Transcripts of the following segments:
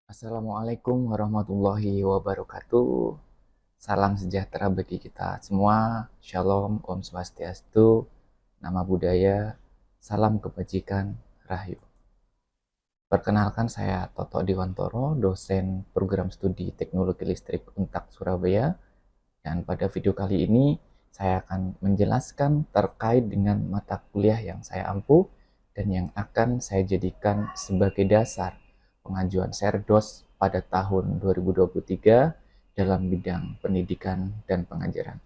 Assalamualaikum warahmatullahi wabarakatuh. Salam sejahtera bagi kita semua. Shalom, Om Swastiastu, Nama Budaya, Salam Kebajikan, Rahayu. Perkenalkan, saya Toto Diwantoro, dosen program studi Teknologi Listrik Untak Surabaya. Dan pada video kali ini, saya akan menjelaskan terkait dengan mata kuliah yang saya ampuh dan yang akan saya jadikan sebagai dasar pengajuan Serdos pada tahun 2023 dalam bidang pendidikan dan pengajaran.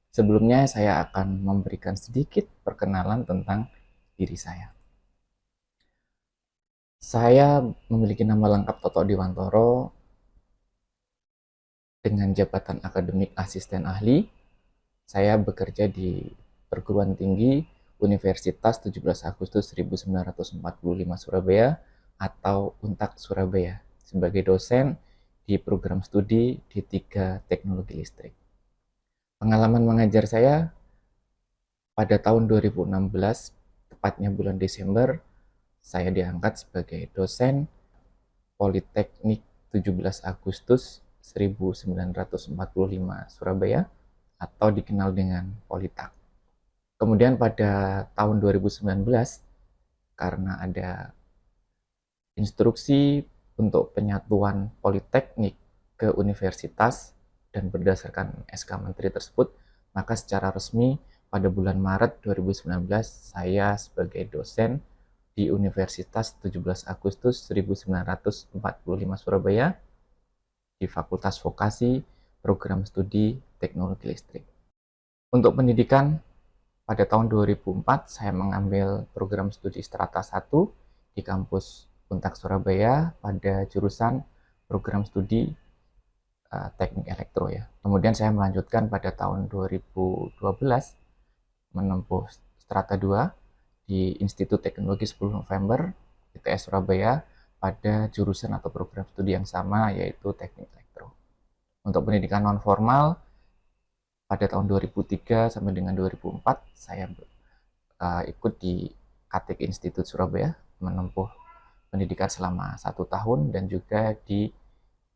Sebelumnya saya akan memberikan sedikit perkenalan tentang diri saya. Saya memiliki nama lengkap Toto Diwantoro dengan jabatan akademik asisten ahli. Saya bekerja di perguruan tinggi Universitas 17 Agustus 1945 Surabaya atau Untak Surabaya sebagai dosen di program studi D3 Teknologi Listrik. Pengalaman mengajar saya pada tahun 2016, tepatnya bulan Desember, saya diangkat sebagai dosen Politeknik 17 Agustus 1945 Surabaya atau dikenal dengan Politak. Kemudian pada tahun 2019, karena ada instruksi untuk penyatuan Politeknik ke universitas dan berdasarkan SK Menteri tersebut, maka secara resmi pada bulan Maret 2019 saya sebagai dosen di Universitas 17 Agustus 1945 Surabaya di Fakultas Vokasi Program Studi Teknologi Listrik. Untuk pendidikan, pada tahun 2004 saya mengambil program studi Strata 1 di kampus Untak Surabaya pada jurusan program studi teknik elektro ya. Kemudian saya melanjutkan pada tahun 2012 menempuh Strata 2 di Institut Teknologi 10 November ITS Surabaya pada jurusan atau program studi yang sama, yaitu teknik elektro. Untuk pendidikan non formal pada tahun 2003 sampai dengan 2004 saya ikut di Katek Institut Surabaya menempuh pendidikan selama 1 tahun dan juga di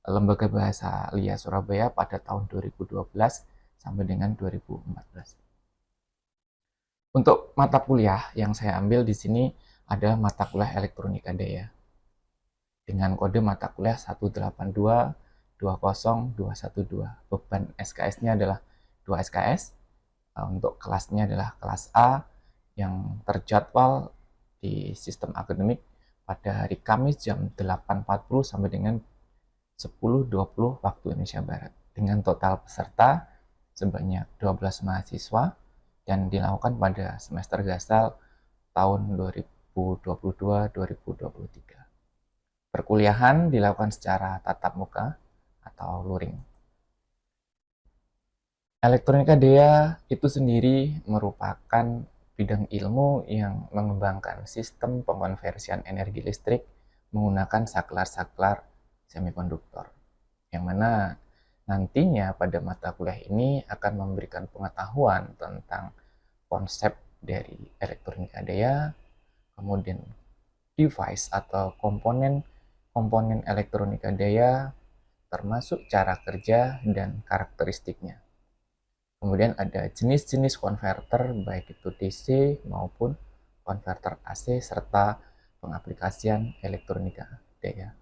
Lembaga Bahasa Lia Surabaya pada tahun 2012 sampai dengan 2014. Untuk mata kuliah yang saya ambil di sini adalah mata kuliah Elektronika Daya dengan kode mata kuliah 182202212. Beban SKS-nya adalah 2 SKS. Untuk kelasnya adalah kelas A yang terjadwal di sistem akademik pada hari Kamis jam 8.40 sampai dengan 10.20 waktu Indonesia Barat dengan total peserta sebanyak 12 mahasiswa dan dilakukan pada semester gasal tahun 2022-2023. Perkuliahan dilakukan secara tatap muka atau luring. Elektronika Daya itu sendiri merupakan bidang ilmu yang mengembangkan sistem pengkonversian energi listrik menggunakan saklar-saklar semikonduktor, yang mana nantinya pada mata kuliah ini akan memberikan pengetahuan tentang konsep dari elektronika daya, kemudian device atau komponen elektronika daya, termasuk cara kerja dan karakteristiknya. Kemudian ada jenis-jenis konverter baik itu DC maupun konverter AC serta pengaplikasian elektronika daya.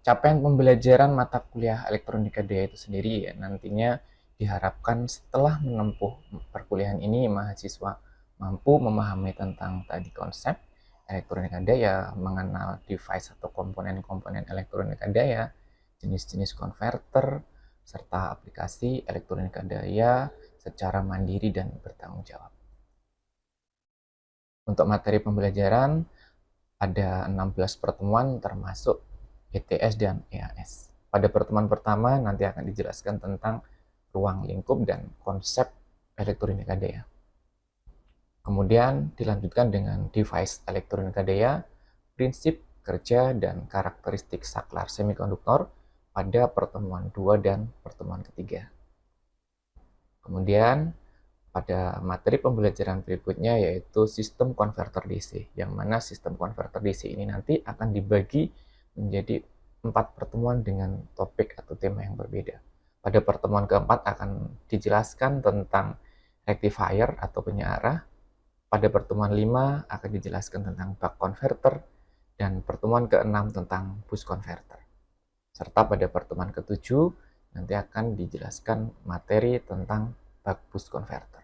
Capaian pembelajaran mata kuliah elektronika daya itu sendiri ya, nantinya diharapkan setelah menempuh perkuliahan ini mahasiswa mampu memahami tentang tadi konsep elektronika daya, mengenal device atau komponen-komponen elektronika daya, jenis-jenis konverter, serta aplikasi elektronika daya secara mandiri dan bertanggung jawab. Untuk materi pembelajaran ada 16 pertemuan termasuk ETS dan EAS. Pada pertemuan pertama nanti akan dijelaskan tentang ruang lingkup dan konsep elektronika daya. Kemudian dilanjutkan dengan device elektronika daya, prinsip kerja dan karakteristik saklar semikonduktor pada pertemuan 2 dan pertemuan ketiga. Kemudian pada materi pembelajaran berikutnya yaitu sistem konverter DC, yang mana sistem konverter DC ini nanti akan dibagi menjadi 4 pertemuan dengan topik atau tema yang berbeda. Pada pertemuan keempat akan dijelaskan tentang rectifier atau penyearah. Pada pertemuan 5 akan dijelaskan tentang buck converter, dan pertemuan ke-6 tentang boost converter. Serta pada pertemuan ke-7 nanti akan dijelaskan materi tentang buck boost converter.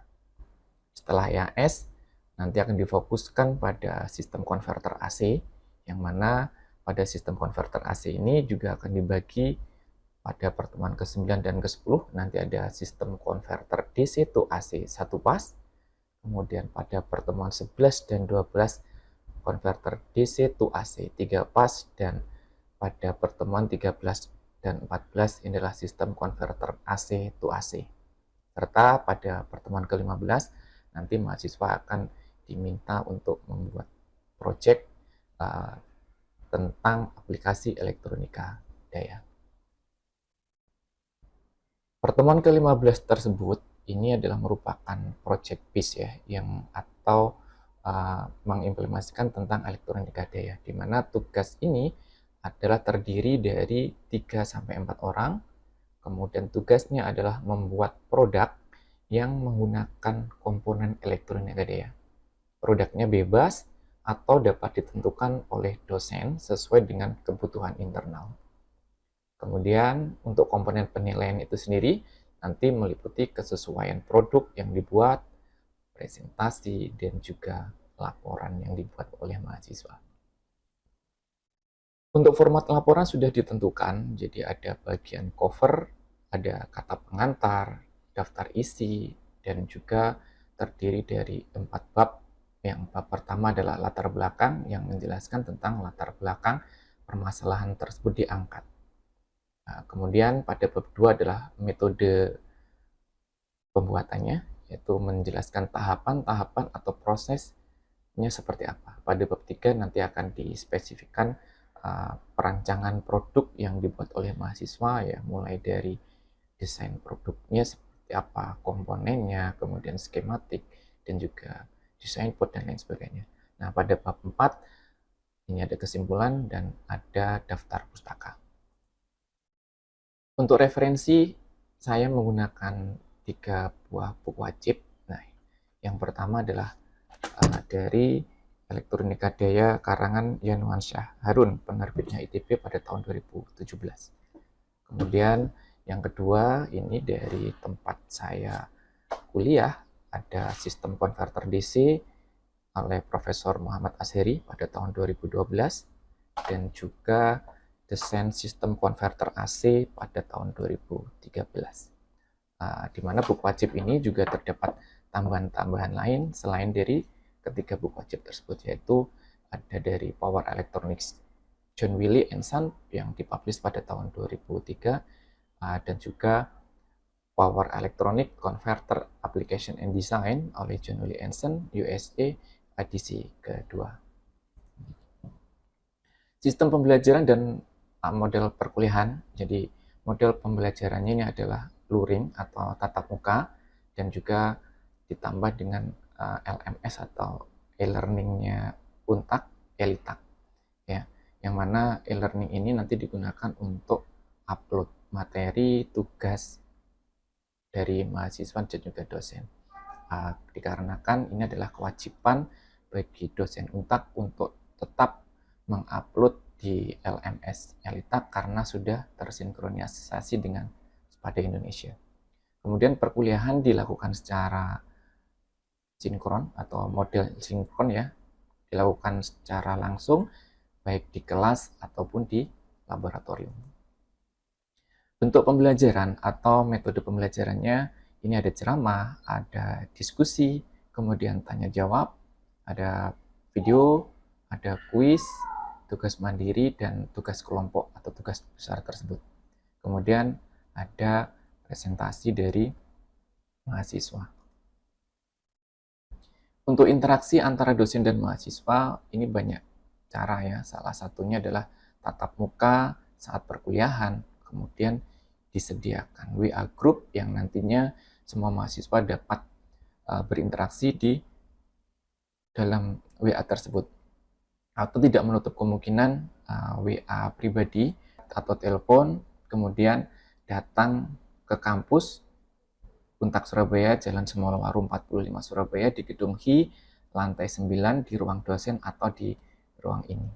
Setelah EAS, nanti akan difokuskan pada sistem konverter AC, yang mana pada sistem konverter AC ini juga akan dibagi pada pertemuan ke-9 dan ke-10, nanti ada sistem konverter DC to AC 1 pas, kemudian pada pertemuan 11 dan 12, konverter DC to AC 3 pas, dan pada pertemuan 13 dan 14 inilah sistem konverter AC to AC. Serta pada pertemuan ke-15, nanti mahasiswa akan diminta untuk membuat proyek tentang aplikasi elektronika daya. Pertemuan ke-15 tersebut ini adalah merupakan proyek PIS ya, yang atau mengimplementasikan tentang elektronika daya, di mana tugas ini adalah terdiri dari 3-4 orang. Kemudian tugasnya adalah membuat produk yang menggunakan komponen elektronika daya. Produknya bebas atau dapat ditentukan oleh dosen sesuai dengan kebutuhan internal. Kemudian untuk komponen penilaian itu sendiri nanti meliputi kesesuaian produk yang dibuat, presentasi, dan juga laporan yang dibuat oleh mahasiswa. Untuk format laporan sudah ditentukan, jadi ada bagian cover, ada kata pengantar, daftar isi, dan juga terdiri dari 4 bab. Yang bab pertama adalah latar belakang yang menjelaskan tentang latar belakang permasalahan tersebut diangkat. Nah, kemudian pada bab 2 adalah metode pembuatannya, yaitu menjelaskan tahapan-tahapan atau prosesnya seperti apa. Pada bab 3 nanti akan dispesifikkan perancangan produk yang dibuat oleh mahasiswa ya, mulai dari desain produknya seperti apa, komponennya, kemudian skematik, dan juga desain code dan lain sebagainya. Nah, pada bab 4 ini ada kesimpulan dan ada daftar pustaka. Untuk referensi, saya menggunakan 3 buah buku wajib. Nah, yang pertama adalah dari Elektronika Daya karangan Yanuansyah Harun, penerbitnya ITB pada tahun 2017. Kemudian yang kedua ini dari tempat saya kuliah, ada sistem konverter DC oleh Profesor Muhammad Asheri pada tahun 2012, dan juga desain sistem konverter AC pada tahun 2013. Di mana buku wajib ini juga terdapat tambahan-tambahan lain selain dari ketiga buku wajib tersebut, yaitu ada dari Power Electronics John Wiley & Son yang dipublish pada tahun 2003, dan juga Power Electronic Converter Application and Design oleh John Wiley & Son USA edisi kedua. Sistem pembelajaran dan model perkuliahan. Jadi model pembelajarannya ini adalah luring atau tatap muka, dan juga ditambah dengan LMS atau e-learningnya Untak, Elitak, ya, yang mana e-learning ini nanti digunakan untuk upload materi, tugas dari mahasiswa dan juga dosen. Dikarenakan ini adalah kewajiban bagi dosen Untak untuk tetap mengupload di LMS Elitak karena sudah tersinkronisasi dengan Sepada Indonesia. Kemudian perkuliahan dilakukan secara sinkron atau model sinkron ya, dilakukan secara langsung baik di kelas ataupun di laboratorium. Bentuk pembelajaran atau metode pembelajarannya ini ada ceramah, ada diskusi, kemudian tanya jawab, ada video, ada kuis, tugas mandiri, dan tugas kelompok atau tugas besar tersebut. Kemudian ada presentasi dari mahasiswa. Untuk interaksi antara dosen dan mahasiswa ini banyak cara ya. Salah satunya adalah tatap muka saat perkuliahan, kemudian disediakan WA group yang nantinya semua mahasiswa dapat berinteraksi di dalam WA tersebut, atau tidak menutup kemungkinan WA pribadi atau telepon, kemudian datang ke kampus Untak Surabaya, Jalan Semolowaru 45 Surabaya, di gedung HI lantai 9 di ruang dosen atau di ruang ini.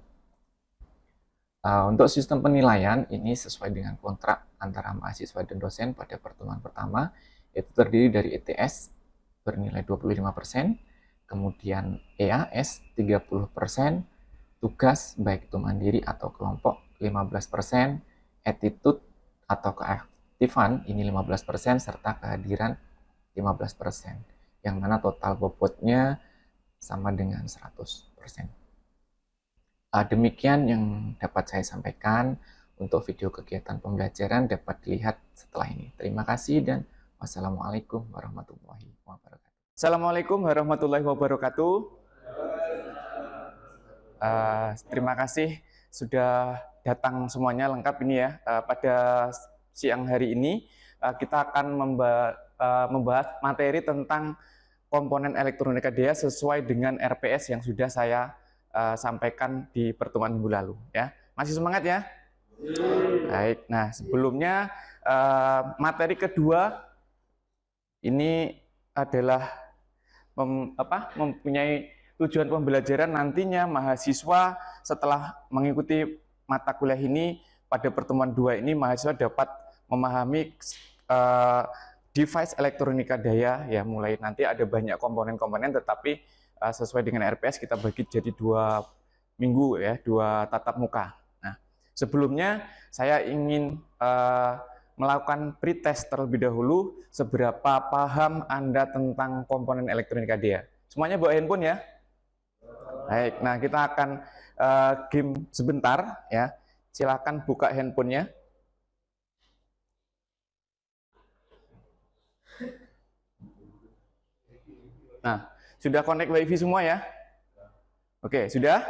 Untuk sistem penilaian ini sesuai dengan kontrak antara mahasiswa dan dosen pada pertemuan pertama, itu terdiri dari ETS bernilai 25%, kemudian EAS 30%, tugas baik itu mandiri atau kelompok 15%, attitude atau keaktifan ini 15%, serta kehadiran 15%, yang mana total bobotnya sama dengan 100%. Demikian yang dapat saya sampaikan. Untuk video kegiatan pembelajaran dapat dilihat setelah ini. Terima kasih dan wassalamualaikum warahmatullahi wabarakatuh. Assalamualaikum warahmatullahi wabarakatuh. Terima kasih sudah datang semuanya lengkap ini ya. Pada siang hari ini kita akan membahas materi tentang komponen elektronika daya sesuai dengan RPS yang sudah saya sampaikan di pertemuan minggu lalu ya. Masih semangat ya? Baik. Nah, sebelumnya materi kedua ini adalah mempunyai tujuan pembelajaran. Nantinya mahasiswa setelah mengikuti mata kuliah ini pada pertemuan 2 ini, mahasiswa dapat memahami device elektronika daya ya. Mulai nanti ada banyak komponen-komponen, tetapi sesuai dengan RPS kita bagi jadi 2 minggu ya, 2 tatap muka. Nah, sebelumnya saya ingin melakukan pretest terlebih dahulu seberapa paham Anda tentang komponen elektronika daya. Semuanya bawa handphone ya? Baik, nah kita akan game sebentar ya. Silakan buka handphonenya. Nah, sudah connect WiFi semua ya? Oke, sudah?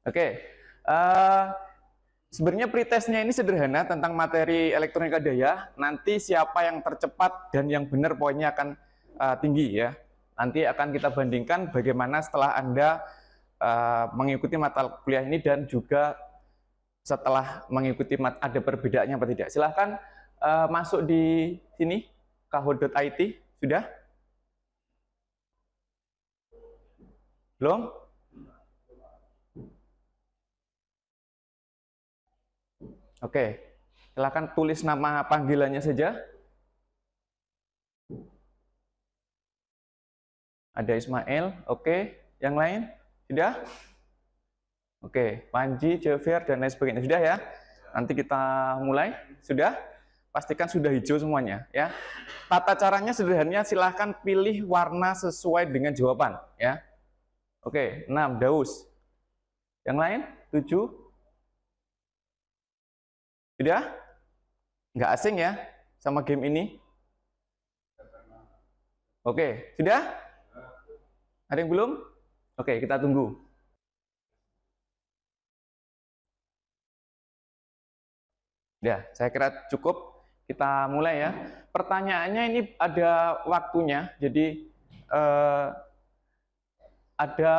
Oke. Sebenarnya pretestnya ini sederhana tentang materi elektronika daya. Nanti siapa yang tercepat dan yang benar poinnya akan tinggi ya. Nanti akan kita bandingkan bagaimana setelah Anda mengikuti mata kuliah ini dan juga setelah mengikuti ada perbedaannya apa tidak. Silahkan masuk di sini, kaho.it. Sudah? Belum? Oke, silakan tulis nama panggilannya saja. Ada Ismail, oke. Yang lain? Sudah? Oke, Panji, Javier, dan lain sebagainya. Sudah ya? Nanti kita mulai. Sudah? Pastikan sudah hijau semuanya ya. Tata caranya sederhananya, silahkan pilih warna sesuai dengan jawaban ya. Oke, 6, Daus. Yang lain? 7. Sudah? Nggak asing ya sama game ini? Oke, sudah? Ada yang belum? Oke, kita tunggu. Ya, saya kira cukup. Kita mulai ya. Pertanyaannya ini ada waktunya, jadi ada,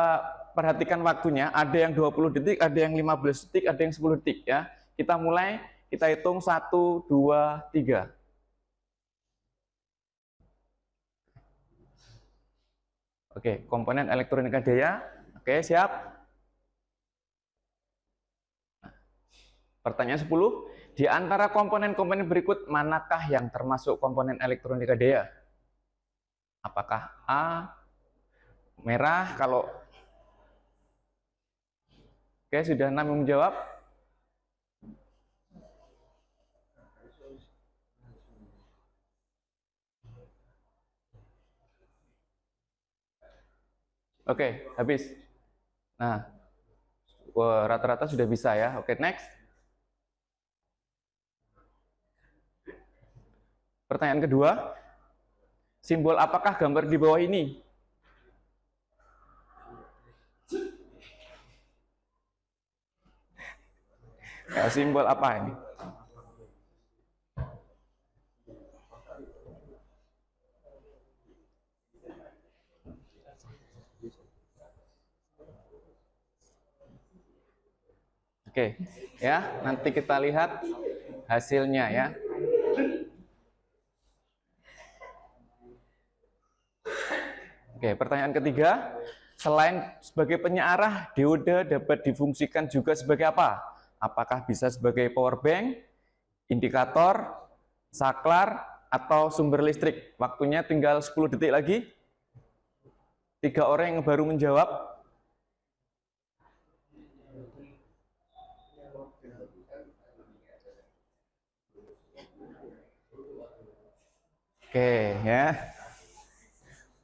perhatikan waktunya, ada yang 20 detik, ada yang 15 detik, ada yang 10 detik ya. Kita mulai, kita hitung 1, 2, 3. Oke, komponen elektronika daya. Oke, siap. Pertanyaan 10, di antara komponen-komponen berikut manakah yang termasuk komponen elektronika daya? Apakah A, merah? Kalau oke, sudah 6 yang menjawab. Oke, habis. Nah, rata-rata sudah bisa ya. Oke, next. Pertanyaan kedua, simbol apakah gambar di bawah ini? Ya, simbol apa ini? Oke, ya, nanti kita lihat hasilnya ya. Oke, pertanyaan ketiga, selain sebagai penyearah, dioda dapat difungsikan juga sebagai apa? Apakah bisa sebagai power bank, indikator, saklar, atau sumber listrik? Waktunya tinggal 10 detik lagi. 3 orang yang baru menjawab. Oke, ya.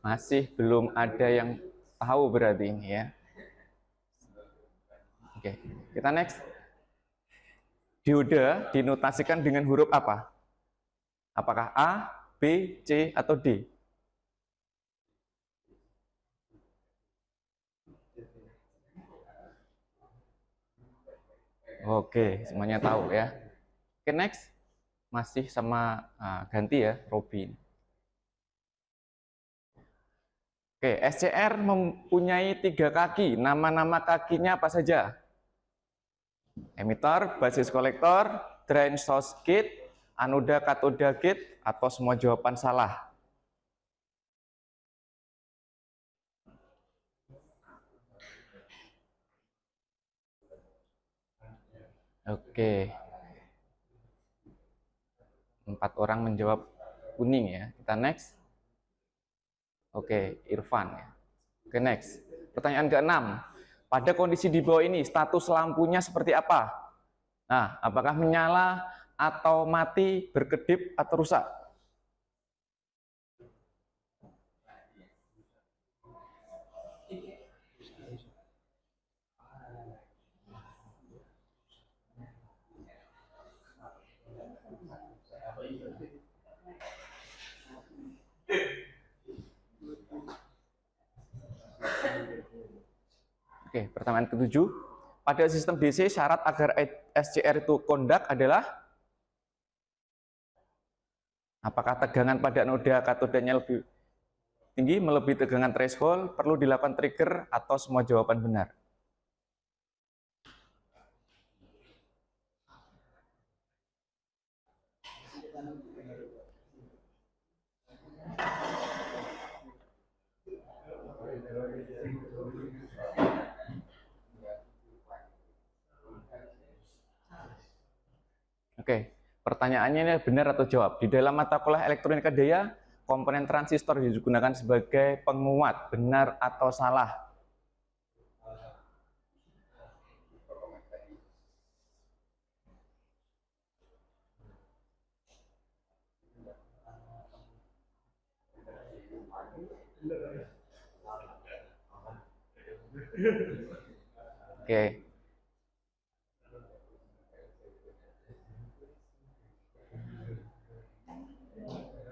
Masih belum ada yang tahu berarti ini ya. Oke, kita next. Dioda dinotasikan dengan huruf apa? Apakah A, B, C, atau D? Oke, semuanya tahu ya. Oke, next. Masih sama ganti ya, Robin. Oke, SCR mempunyai 3 kaki. Nama-nama kakinya apa saja? Emitter, basis kolektor, drain source gate, anoda katoda gate, atau semua jawaban salah? Oke, 4 orang menjawab kuning ya. Kita next. Oke, Irfan ya. Oke, next. Pertanyaan ke-6. Pada kondisi di bawah ini, status lampunya seperti apa? Nah, apakah menyala atau mati, berkedip, atau rusak? Oke, pertanyaan ke-7. Pada sistem DC, syarat agar SCR itu kondak adalah apakah tegangan pada noda katodanya lebih tinggi, melebihi tegangan threshold, perlu dilakukan trigger, atau semua jawaban benar? Oke, pertanyaannya ini benar atau jawab. Di dalam mata kuliah elektronika daya, komponen transistor digunakan sebagai penguat, benar atau salah? Oke.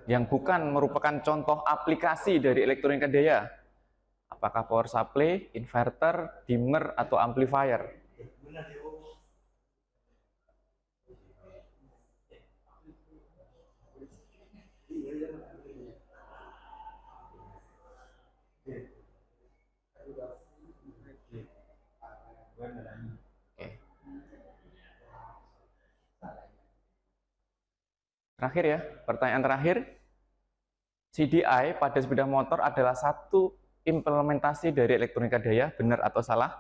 Yang bukan merupakan contoh aplikasi dari elektronika daya. Apakah power supply, inverter, dimmer, atau amplifier? Oke. Terakhir ya, pertanyaan terakhir. CDI pada sepeda motor adalah satu implementasi dari elektronika daya, benar atau salah?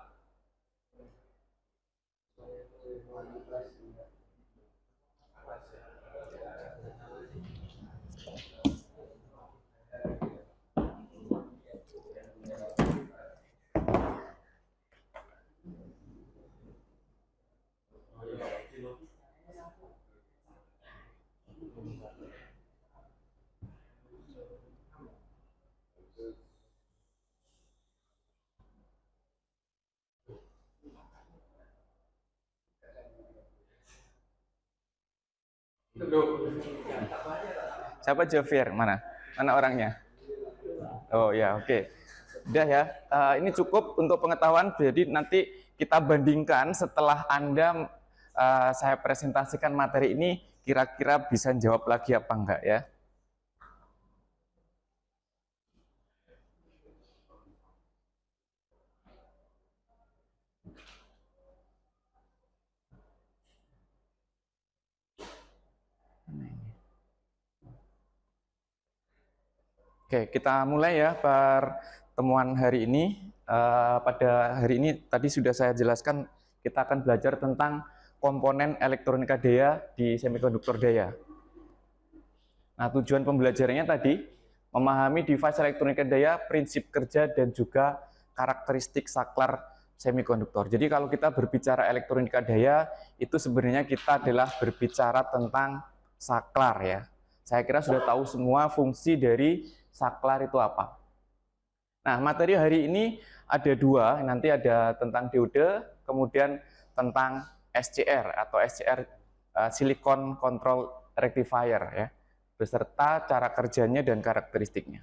Siapa Javier? Mana? Mana orangnya? Oh ya, oke. Udah ya, ini cukup untuk pengetahuan. Jadi nanti kita bandingkan setelah Anda saya presentasikan materi ini, kira-kira bisa jawab lagi apa enggak ya. Oke, kita mulai ya pertemuan hari ini. Pada hari ini tadi sudah saya jelaskan kita akan belajar tentang komponen elektronika daya di semikonduktor daya. Nah, tujuan pembelajarannya tadi memahami device elektronika daya, prinsip kerja dan juga karakteristik saklar semikonduktor. Jadi kalau kita berbicara elektronika daya itu sebenarnya kita adalah berbicara tentang saklar ya. Saya kira sudah tahu semua fungsi dari saklar itu apa. Nah, materi hari ini ada dua, nanti ada tentang diode, kemudian tentang SCR atau SCR Silicon Control Rectifier ya, beserta cara kerjanya dan karakteristiknya.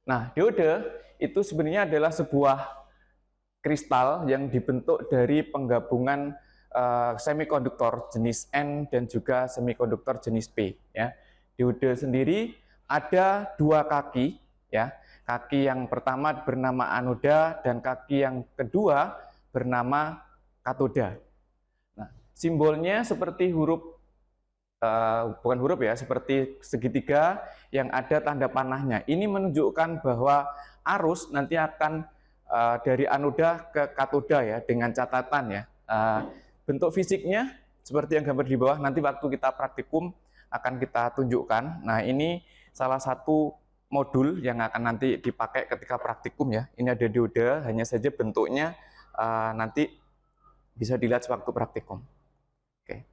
Nah, diode itu sebenarnya adalah sebuah kristal yang dibentuk dari penggabungan semikonduktor jenis N dan juga semikonduktor jenis P ya. Diode sendiri ada dua kaki ya. Kaki yang pertama bernama anoda dan kaki yang kedua bernama katoda. Nah, simbolnya seperti huruf bukan huruf ya, seperti segitiga yang ada tanda panahnya. Ini menunjukkan bahwa arus nanti akan dari anoda ke katoda ya, dengan catatan ya. Bentuk fisiknya seperti yang gambar di bawah, nanti waktu kita praktikum akan kita tunjukkan. Nah, ini salah satu modul yang akan nanti dipakai ketika praktikum ya. Ini ada dioda, hanya saja bentuknya nanti bisa dilihat sewaktu praktikum. Oke.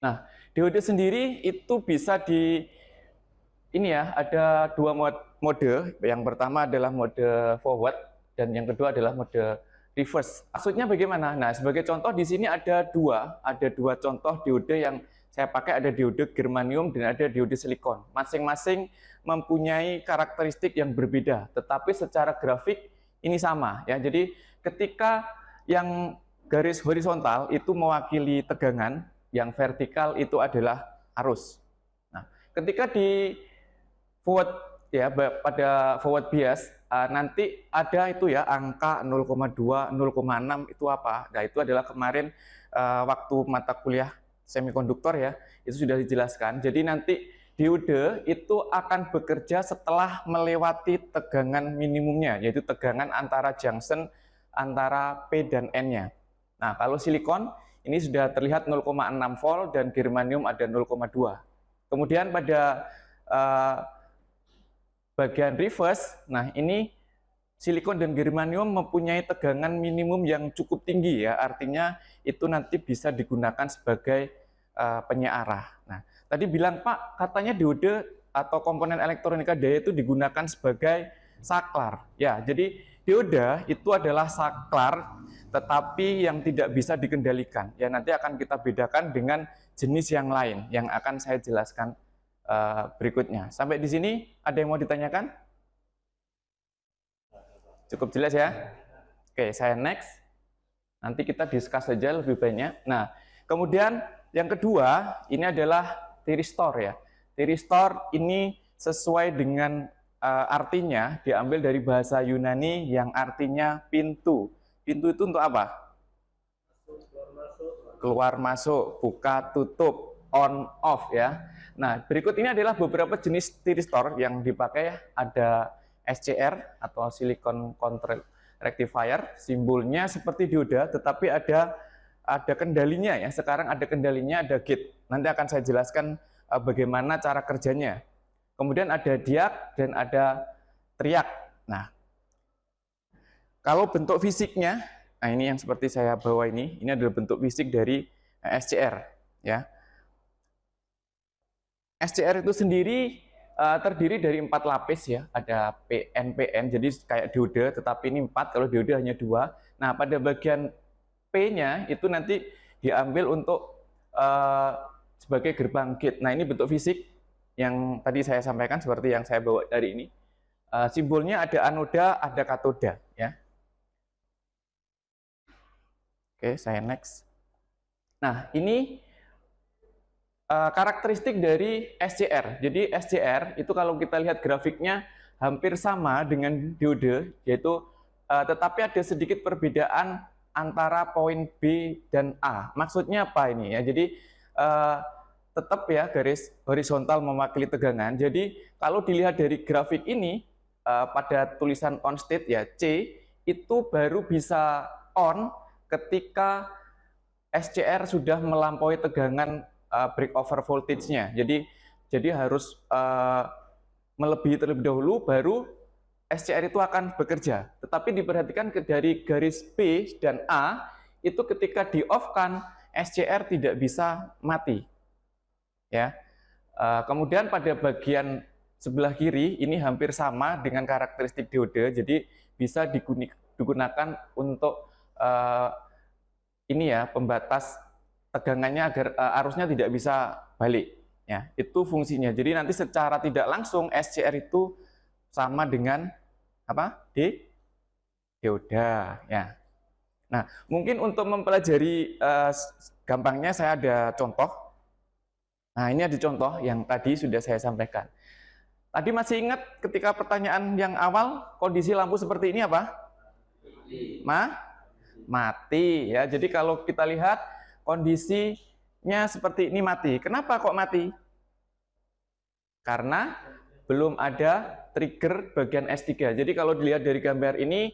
Nah, diode sendiri itu bisa ini ya, ada dua mode. Yang pertama adalah mode forward dan yang kedua adalah mode reverse. Maksudnya bagaimana? Nah, sebagai contoh di sini ada dua contoh diode yang saya pakai, ada diode germanium dan ada diode silikon. Masing-masing mempunyai karakteristik yang berbeda, tetapi secara grafik ini sama ya. Jadi ketika yang garis horizontal itu mewakili tegangan, yang vertikal itu adalah arus. Nah, ketika di forward ya, pada forward bias nanti ada itu ya angka 0,2, 0,6 itu apa? Nah, itu adalah kemarin waktu mata kuliah semikonduktor ya, itu sudah dijelaskan. Jadi nanti diode itu akan bekerja setelah melewati tegangan minimumnya, yaitu tegangan antara junction antara P dan N-nya. Nah, kalau silikon ini sudah terlihat 0,6 volt dan germanium ada 0,2. Kemudian pada bagian reverse, nah ini silikon dan germanium mempunyai tegangan minimum yang cukup tinggi ya, artinya itu nanti bisa digunakan sebagai penyearah. Nah, tadi bilang Pak, katanya diode atau komponen elektronika daya itu digunakan sebagai saklar. Ya, jadi dioda itu adalah saklar tetapi yang tidak bisa dikendalikan. Ya, nanti akan kita bedakan dengan jenis yang lain yang akan saya jelaskan berikutnya. Sampai di sini ada yang mau ditanyakan? Cukup jelas ya? Oke, saya next. Nanti kita discuss saja lebih banyak. Nah, kemudian yang kedua ini adalah thyristor ya. Thyristor ini sesuai dengan artinya diambil dari bahasa Yunani yang artinya pintu. Pintu itu untuk apa? Keluar masuk, buka tutup, on off ya. Nah, berikut ini adalah beberapa jenis thyristor yang dipakai ya. Ada SCR atau Silicon Control Rectifier, simbolnya seperti dioda tetapi ada kendalinya ya. Sekarang ada kendalinya, ada gate. Nanti akan saya jelaskan bagaimana cara kerjanya. Kemudian ada diag dan ada triag. Nah, kalau bentuk fisiknya, nah ini yang seperti saya bawa ini adalah bentuk fisik dari SCR ya. SCR itu sendiri terdiri dari 4 lapis ya, ada PN, jadi kayak diode, tetapi ini 4, kalau diode hanya 2. Nah, pada bagian P-nya itu nanti diambil untuk sebagai gerbang gate. Nah, ini bentuk fisik yang tadi saya sampaikan seperti yang saya bawa dari ini. Simbolnya ada anoda, ada katoda ya. Oke, saya next. Nah, ini karakteristik dari SCR. Jadi SCR itu kalau kita lihat grafiknya hampir sama dengan diode, yaitu tetapi ada sedikit perbedaan antara poin B dan A. Maksudnya apa ini ya? Jadi tetap ya garis horizontal mewakili tegangan. Jadi kalau dilihat dari grafik ini pada tulisan on state ya C itu baru bisa on ketika SCR sudah melampaui tegangan breakover voltage-nya. Jadi harus melebihi terlebih dahulu baru SCR itu akan bekerja. Tetapi diperhatikan dari garis B dan A itu ketika di off kan SCR tidak bisa mati. Ya. Kemudian pada bagian sebelah kiri ini hampir sama dengan karakteristik diode. Jadi bisa digunakan untuk ini ya pembatas tegangannya agar arusnya tidak bisa balik. Ya, itu fungsinya. Jadi nanti secara tidak langsung SCR itu sama dengan apa? Dioda ya. Nah, mungkin untuk mempelajari gampangnya saya ada contoh. Nah, ini ada contoh yang tadi sudah saya sampaikan. Tadi masih ingat ketika pertanyaan yang awal, kondisi lampu seperti ini apa? Mati ya. Jadi kalau kita lihat kondisinya seperti ini mati. Kenapa kok mati? Karena belum ada trigger bagian S3. Jadi kalau dilihat dari gambar ini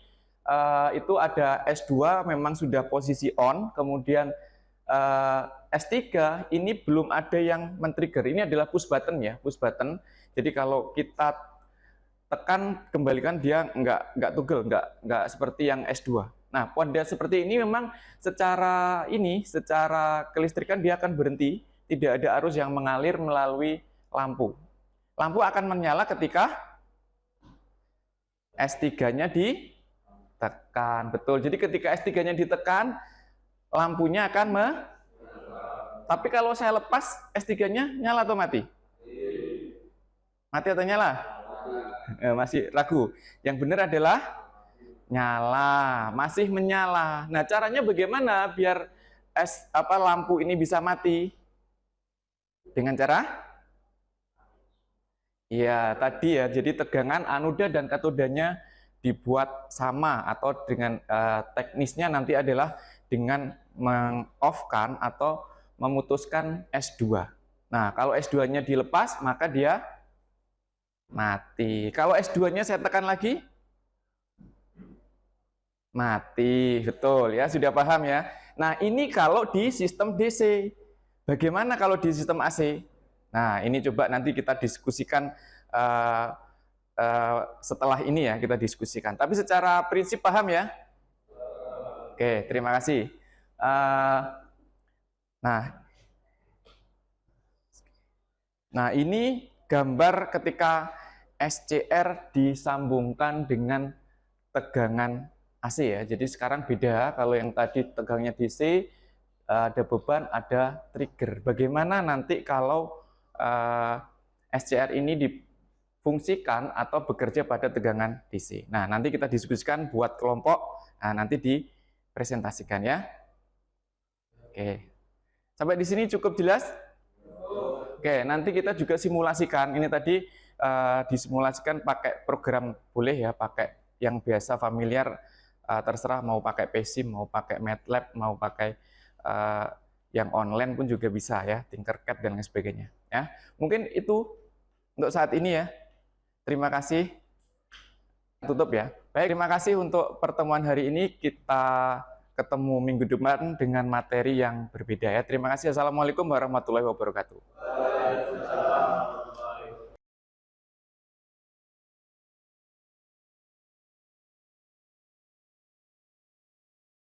itu ada S2 memang sudah posisi on, kemudian S3 ini belum ada yang men-trigger. Ini adalah push button ya, push button. Jadi kalau kita tekan kembalikan dia nggak toggle, nggak seperti yang S2. Nah, pada seperti ini memang secara kelistrikan dia akan berhenti, tidak ada arus yang mengalir melalui lampu. Lampu akan menyala ketika S3-nya ditekan. Betul. Jadi ketika S3-nya ditekan, lampunya akan Tapi kalau saya lepas S3-nya nyala atau mati? Mati atau nyala? Masih ragu. Yang benar adalah nyala, masih menyala. Nah, caranya bagaimana biar lampu ini bisa mati? Dengan cara ya tadi ya, jadi tegangan anoda dan katodanya dibuat sama atau dengan teknisnya nanti adalah dengan meng-off-kan atau memutuskan S2. Nah, kalau S2-nya dilepas maka dia mati. Kalau S2-nya saya tekan lagi mati. Betul ya, sudah paham ya. Nah, ini kalau di sistem DC. Bagaimana kalau di sistem AC? Nah, ini coba nanti kita diskusikan setelah ini ya, kita diskusikan. Tapi secara prinsip paham ya? Oke, terima kasih. Nah, ini gambar ketika SCR disambungkan dengan tegangan AC ya. Jadi sekarang beda, kalau yang tadi tegangnya DC, ada beban, ada trigger. Bagaimana nanti kalau SCR ini difungsikan atau bekerja pada tegangan DC. Nah, nanti kita diskusikan buat kelompok, nanti dipresentasikan ya. Oke. Sampai di sini cukup jelas? Oke, nanti kita juga simulasikan. Ini tadi disimulasikan pakai program, boleh ya, pakai yang biasa familiar, terserah mau pakai PSIM, mau pakai MATLAB, mau pakai yang online pun juga bisa ya, Tinkercad dan lain sebagainya ya. Mungkin itu untuk saat ini ya. Terima kasih. Tutup ya. Baik, terima kasih untuk pertemuan hari ini. Kita ketemu minggu depan dengan materi yang berbeda ya. Terima kasih. Assalamualaikum warahmatullahi wabarakatuh.